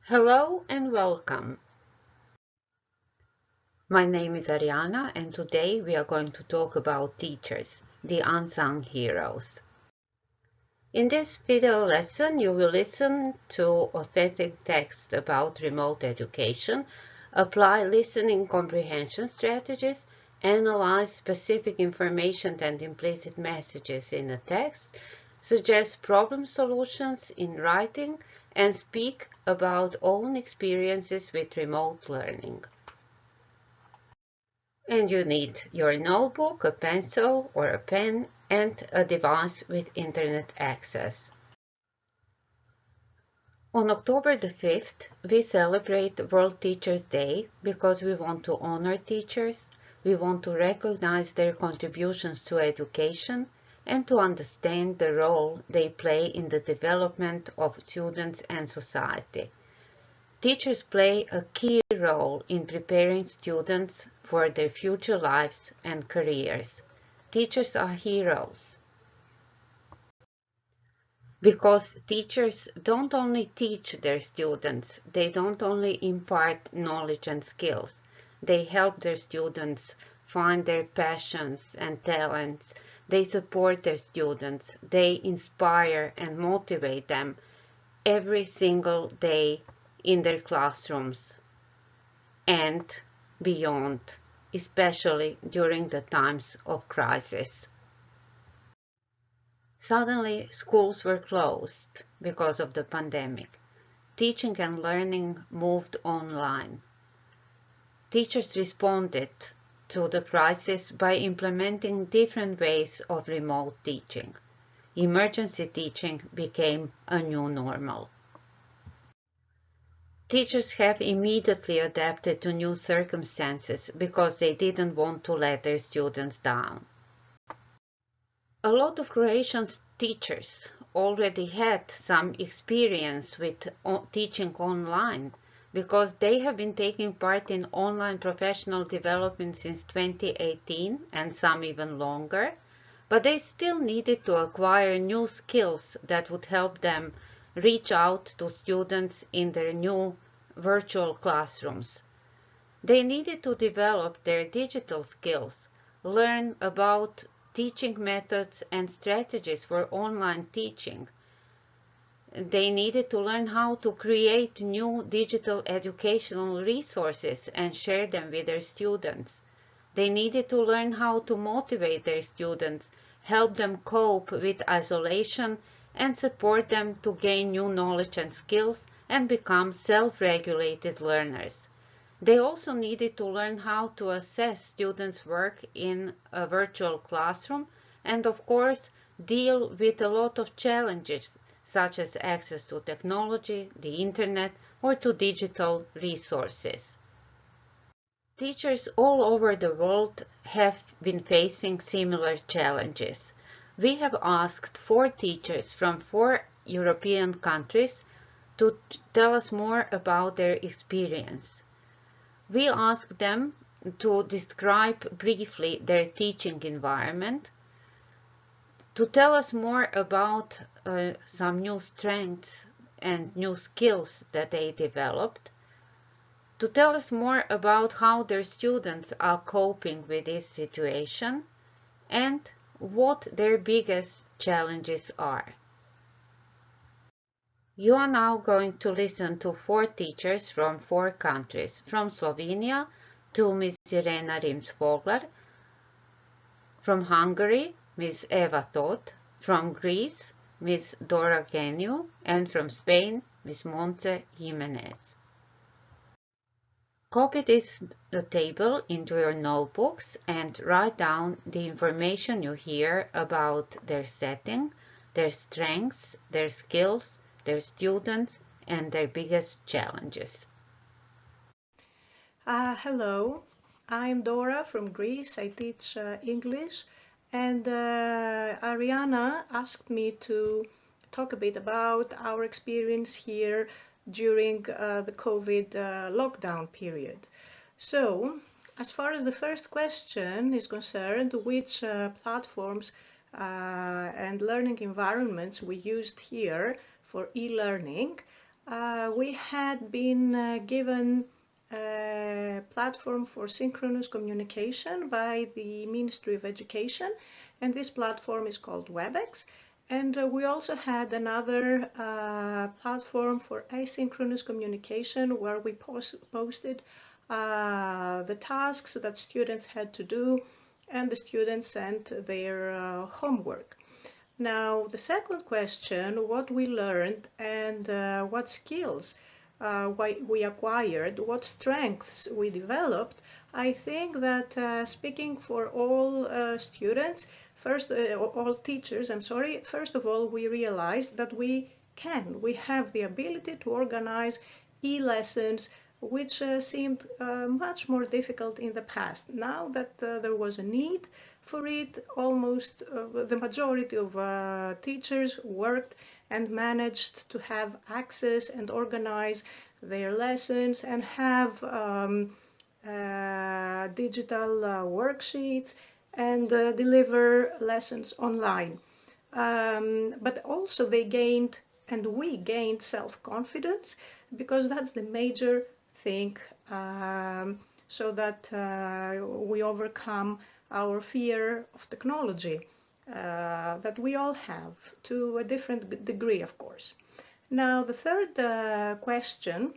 Hello and welcome. My name is Arjana and today we are going to talk about teachers, the unsung heroes. In this video lesson, you will listen to authentic text about remote education, apply listening comprehension strategies, analyze specific information and implicit messages in a text, suggest problem solutions in writing, and speak about own experiences with remote learning. And you need your notebook, a pencil or a pen, and a device with internet access. On October the 5th, we celebrate World Teachers' Day because we want to honor teachers, we want to recognize their contributions to education, and to understand the role they play in the development of students and society. Teachers play a key role in preparing students for their future lives and careers. Teachers are heroes. Because teachers don't only teach their students, they don't only impart knowledge and skills, they help their students find their passions and talents, they support their students, they inspire and motivate them every single day in their classrooms and beyond, especially during the times of crisis. Suddenly, schools were closed because of the pandemic. Teaching and learning moved online. Teachers responded to the crisis by implementing different ways of remote teaching. Emergency teaching became a new normal. Teachers have immediately adapted to new circumstances because they didn't want to let their students down. A lot of Croatian teachers already had some experience with teaching online because they have been taking part in online professional development since 2018 and some even longer, but they still needed to acquire new skills that would help them reach out to students in their new virtual classrooms. They needed to develop their digital skills, learn about teaching methods and strategies for online teaching. They needed to learn how to create new digital educational resources and share them with their students. They needed to learn how to motivate their students, help them cope with isolation, and support them to gain new knowledge and skills and become self-regulated learners. They also needed to learn how to assess students' work in a virtual classroom and, of course, deal with a lot of challenges such as access to technology, the internet, or to digital resources. Teachers all over the world have been facing similar challenges. We have asked 4 teachers from 4 European countries to tell us more about their experience. We asked them to describe briefly their teaching environment, to tell us more about some new strengths and new skills that they developed, to tell us more about how their students are coping with this situation and what their biggest challenges are. You are now going to listen to 4 teachers from 4 countries, from Slovenia to Ms. Irena Rims-Vogler, from Hungary, Ms. Eva Todt, from Greece, Ms. Dora Geniu, and from Spain, Ms. Montse Jimenez. Copy this table into your notebooks and write down the information you hear about their setting, their strengths, their skills, their students, and their biggest challenges. Hello, I'm Dora from Greece. I teach English, and Ariana asked me to talk a bit about our experience here during the COVID lockdown period. So, as far as the first question is concerned, which platforms and learning environments we used here for e-learning, we had been given a platform for synchronous communication by the Ministry of Education, and this platform is called WebEx. And we also had another platform for asynchronous communication where we posted the tasks that students had to do, and the students sent their homework. Now, the second question, what we learned and what skills we acquired, what strengths we developed, I think that speaking for all students, all teachers, first of all, we realized that we have the ability to organize e-lessons, which seemed much more difficult in the past. Now that there was a need for it, almost the majority of teachers worked and managed to have access and organize their lessons and have digital worksheets and deliver lessons online. But also they gained, and we gained, self-confidence, because that's the major thing, so that we overcome our fear of technology that we all have, to a different degree, of course. Now, the third question,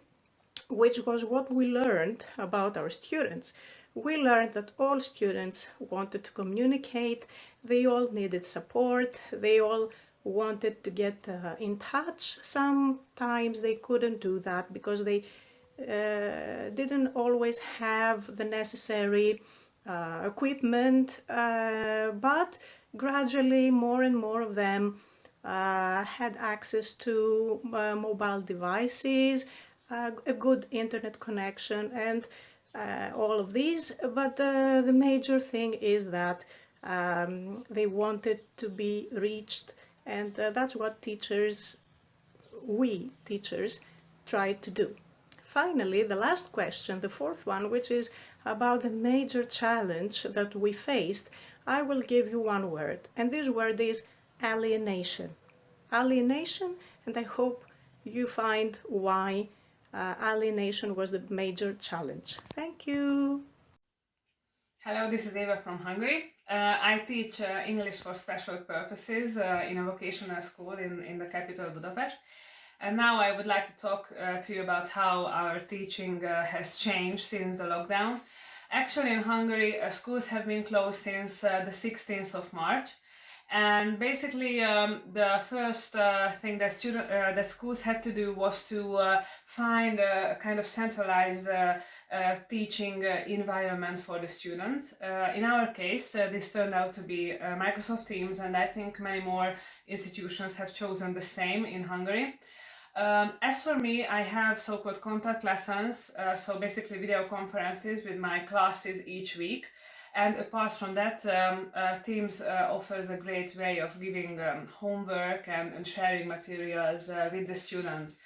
which was what we learned about our students. We learned that all students wanted to communicate, they all needed support, they all wanted to get in touch. Sometimes they couldn't do that because they didn't always have the necessary equipment, but gradually more and more of them had access to mobile devices, a good internet connection, and all of these. But the major thing is that they wanted to be reached, and that's what we teachers tried to do. Finally, the last question, the fourth one, which is about the major challenge that we faced, I will give you one word, and this word is alienation. Alienation, and I hope you find why alienation was the major challenge. Thank you. Hello, this is Eva from Hungary. I teach English for special purposes in a vocational school in the capital Budapest. And now I would like to talk to you about how our teaching has changed since the lockdown. Actually, in Hungary, schools have been closed since the 16th of March. And basically, the first thing that schools had to do was to find a kind of centralized teaching environment for the students. In our case, this turned out to be Microsoft Teams, and I think many more institutions have chosen the same in Hungary. As for me, I have so-called contact lessons, so basically video conferences with my classes each week. And apart from that, Teams offers a great way of giving homework and sharing materials with the students.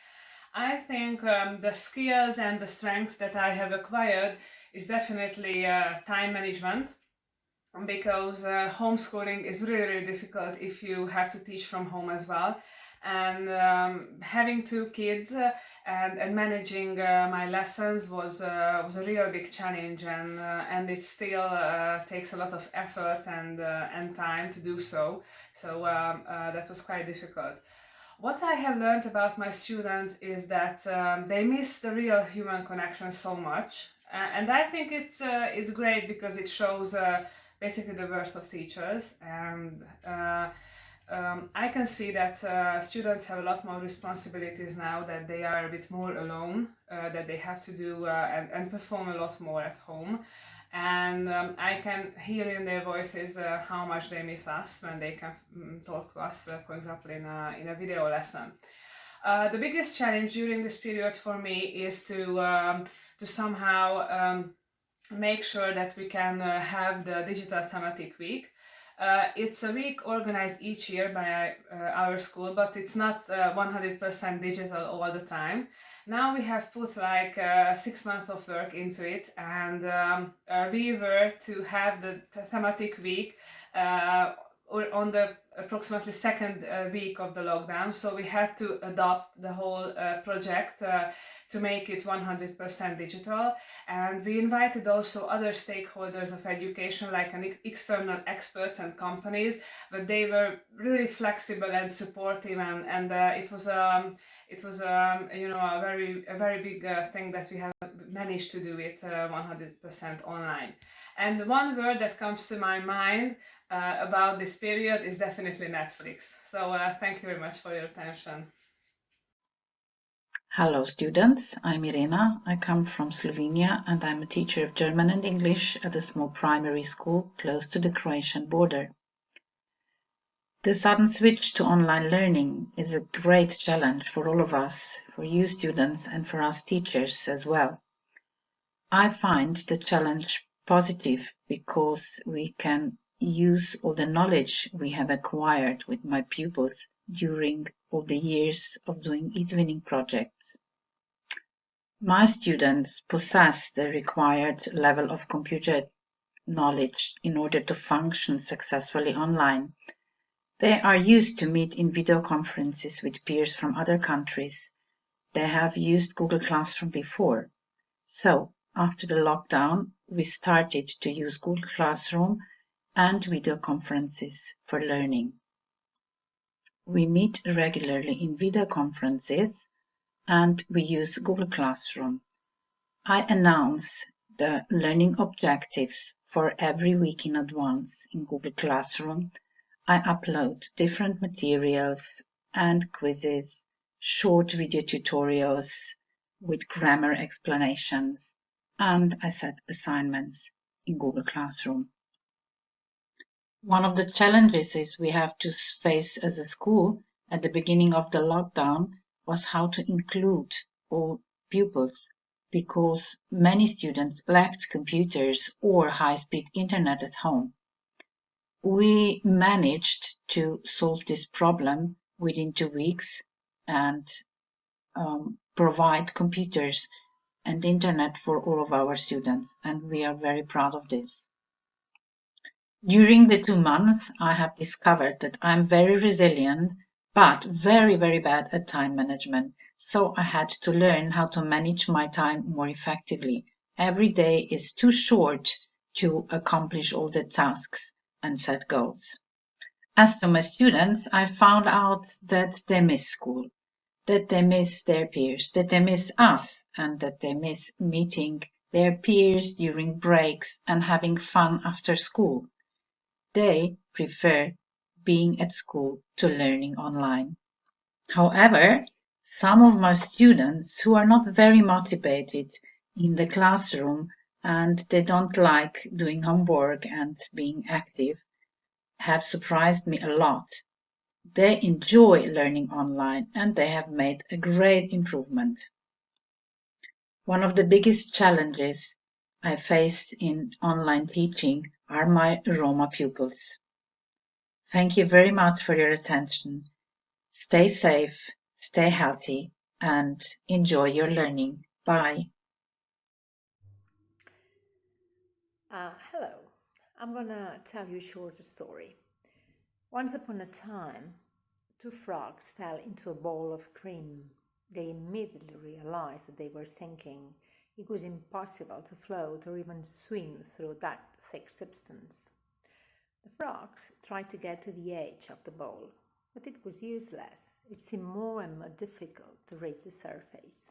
I think the skills and the strengths that I have acquired is definitely time management, because homeschooling is really, really difficult if you have to teach from home as well. And having two kids and managing my lessons was a real big challenge, and it still takes a lot of effort and time to do so. So that was quite difficult. What I have learned about my students is that they miss the real human connection so much, and I think it's great because it shows basically the worth of teachers. And I can see that students have a lot more responsibilities now, that they are a bit more alone, that they have to do and perform a lot more at home. And I can hear in their voices how much they miss us when they can talk to us, for example, in a video lesson. The biggest challenge during this period for me is to somehow make sure that we can have the digital thematic week. It's a week organized each year by our school, but it's not 100% digital all the time. Now we have put like 6 months of work into it, and we were to have the thematic week on the approximately second week of the lockdown, so we had to adopt the whole project to make it 100% digital. And we invited also other stakeholders of education, like external experts and companies, but they were really flexible and supportive, and it was you know, a very big thing that we have managed to do it 100% online. And one word that comes to my mind about this period is definitely Netflix. So thank you very much for your attention. Hello students, I'm Irena. I come from Slovenia and I'm a teacher of German and English at a small primary school close to the Croatian border. The sudden switch to online learning is a great challenge for all of us, for you students and for us teachers as well. I find the challenge positive because we can use all the knowledge we have acquired with my pupils during all the years of doing e-twinning projects. My students possess the required level of computer knowledge in order to function successfully online. They are used to meet in video conferences with peers from other countries. They have used Google Classroom before. So, after the lockdown, we started to use Google Classroom and video conferences for learning. We meet regularly in video conferences and we use Google Classroom. I announce the learning objectives for every week in advance in Google Classroom. I upload different materials and quizzes, short video tutorials with grammar explanations, and I set assignments in Google Classroom. One of the challenges we have to face as a school at the beginning of the lockdown was how to include all pupils, because many students lacked computers or high-speed internet at home. We managed to solve this problem within 2 weeks and provide computers and internet for all of our students, and we are very proud of this. During the 2 months, I have discovered that I'm very resilient, but very, very bad at time management. So I had to learn how to manage my time more effectively. Every day is too short to accomplish all the tasks and set goals. As to my students, I found out that they miss school, that they miss their peers, that they miss us, and that they miss meeting their peers during breaks and having fun after school. They prefer being at school to learning online. However, some of my students who are not very motivated in the classroom and they don't like doing homework and being active have surprised me a lot. They enjoy learning online and they have made a great improvement. One of the biggest challenges I faced in online teaching are my Roma pupils. Thank you very much for your attention. Stay safe, stay healthy, and enjoy your learning. Bye. Hello, I'm gonna tell you a short story. Once upon a time, 2 frogs fell into a bowl of cream. They immediately realized that they were sinking. It was impossible to float or even swim through that thick substance. The frogs tried to get to the edge of the bowl, but it was useless. It seemed more and more difficult to reach the surface.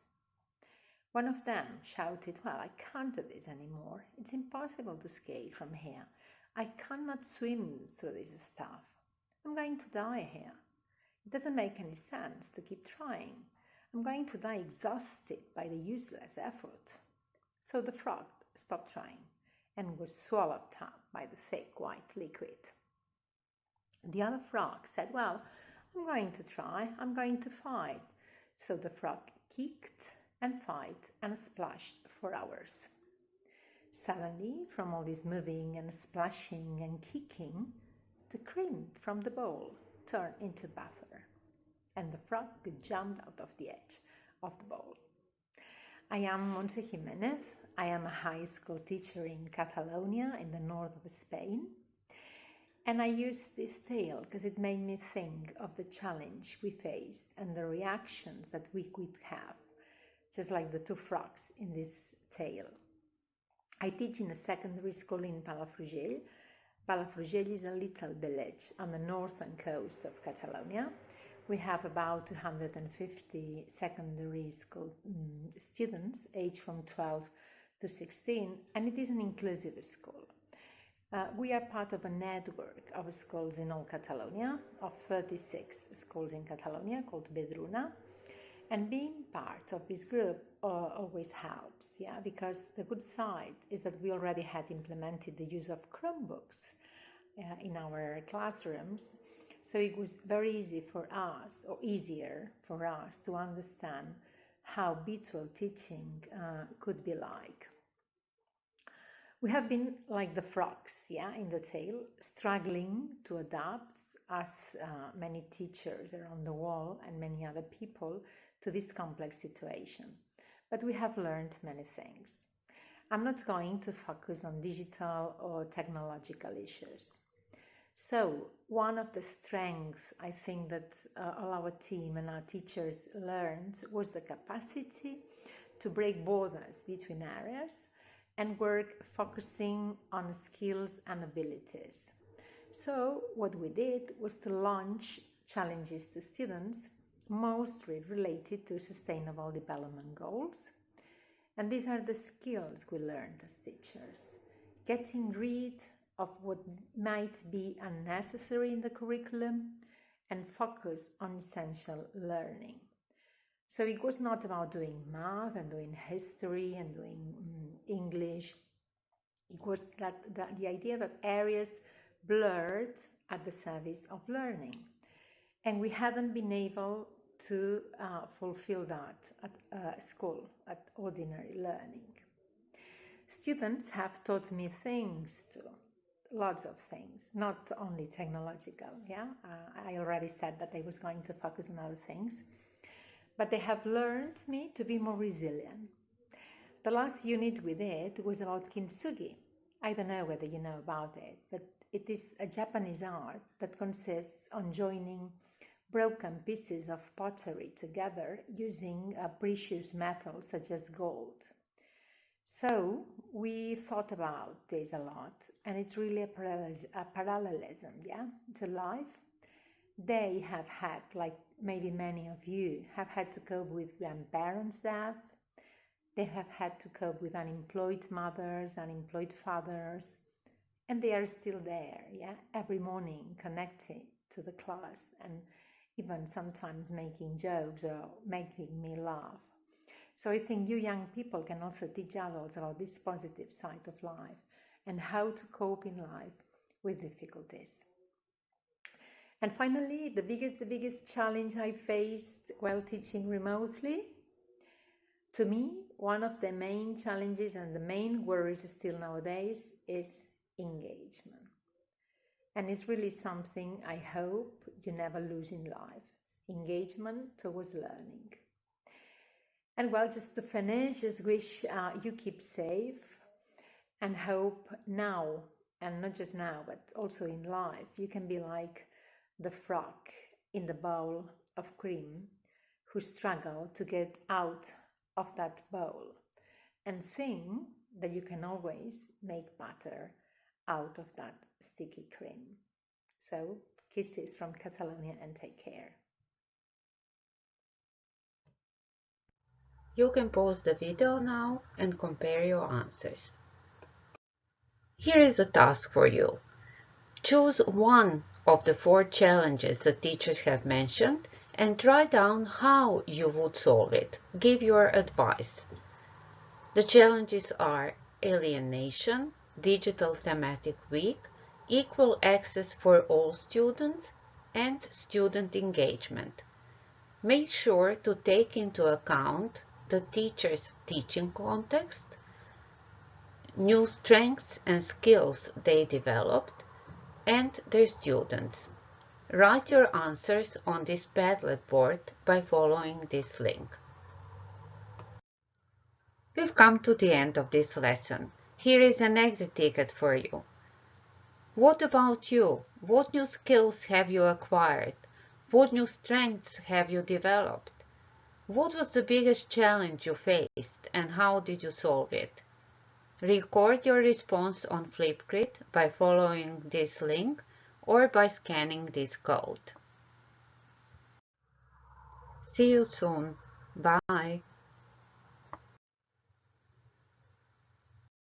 One of them shouted, "Well, I can't do this anymore. It's impossible to escape from here. I cannot swim through this stuff. I'm going to die here. It doesn't make any sense to keep trying. I'm going to die exhausted by the useless effort." So the frog stopped trying and was swallowed up by the thick white liquid. The other frog said, "Well, I'm going to try. I'm going to fight." So the frog kicked and fight and splashed for hours. Suddenly, from all this moving and splashing and kicking, the cream from the bowl turned into butter, and the frog jumped out of the edge of the bowl. I am Montse Jimenez. I am a high school teacher in Catalonia in the north of Spain. And I used this tale because it made me think of the challenge we faced and the reactions that we could have, just like the two frogs in this tale. I teach in a secondary school in Palafrugell. Palafrugell is a little village on the northern coast of Catalonia. We have about 250 secondary school students aged from 12 to 16, and it is an inclusive school. We are part of a network of schools in all Catalonia, of 36 schools in Catalonia called Vedruna. And being part of this group always helps, because the good side is that we already had implemented the use of Chromebooks in our classrooms. So it was very easy for us, or easier for us, to understand how virtual teaching could be like. We have been like the frogs, in the tale, struggling to adapt, as many teachers around the world and many other people, to this complex situation. But we have learned many things. I'm not going to focus on digital or technological issues. So one of the strengths I think that all our team and our teachers learned was the capacity to break borders between areas and work focusing on skills and abilities. So what we did was to launch challenges to students, mostly related to sustainable development goals. And these are the skills we learned as teachers: getting rid of what might be unnecessary in the curriculum and focus on essential learning. So it was not about doing math and doing history and doing English. It was the idea that areas blurred at the service of learning. And we hadn't been able to fulfill that at school, at ordinary learning. Students have taught me things too, lots of things, not only technological. I already said that I was going to focus on other things. But they have learned me to be more resilient. The last unit we did was about Kintsugi. I don't know whether you know about it, but it is a Japanese art that consists on joining broken pieces of pottery together using precious metals such as gold. So we thought about this a lot, and it's really a parallelism, to life. They have had, like maybe many of you, have had to cope with grandparents' death. They have had to cope with unemployed mothers, unemployed fathers, and they are still there, every morning connected to the class and even sometimes making jokes or making me laugh. So I think you young people can also teach adults about this positive side of life and how to cope in life with difficulties. And finally, the biggest challenge I faced while teaching remotely, to me, one of the main challenges and the main worries still nowadays is engagement. And it's really something I hope you never lose in life: engagement towards learning. And well, just to finish, just wish you keep safe and hope now, and not just now, but also in life, you can be like the frog in the bowl of cream who struggle to get out of that bowl, and think that you can always make butter out of that sticky cream. So kisses from Catalonia and take care. You can pause the video now and compare your answers. Here is a task for you. Choose one of the 4 challenges the teachers have mentioned and write down how you would solve it. Give your advice. The challenges are alienation, digital thematic week, equal access for all students, and student engagement. Make sure to take into account the teacher's teaching context, new strengths and skills they developed, and their students. Write your answers on this Padlet board by following this link. We've come to the end of this lesson. Here is an exit ticket for you. What about you? What new skills have you acquired? What new strengths have you developed? What was the biggest challenge you faced and how did you solve it? Record your response on Flipgrid by following this link or by scanning this code. See you soon. Bye.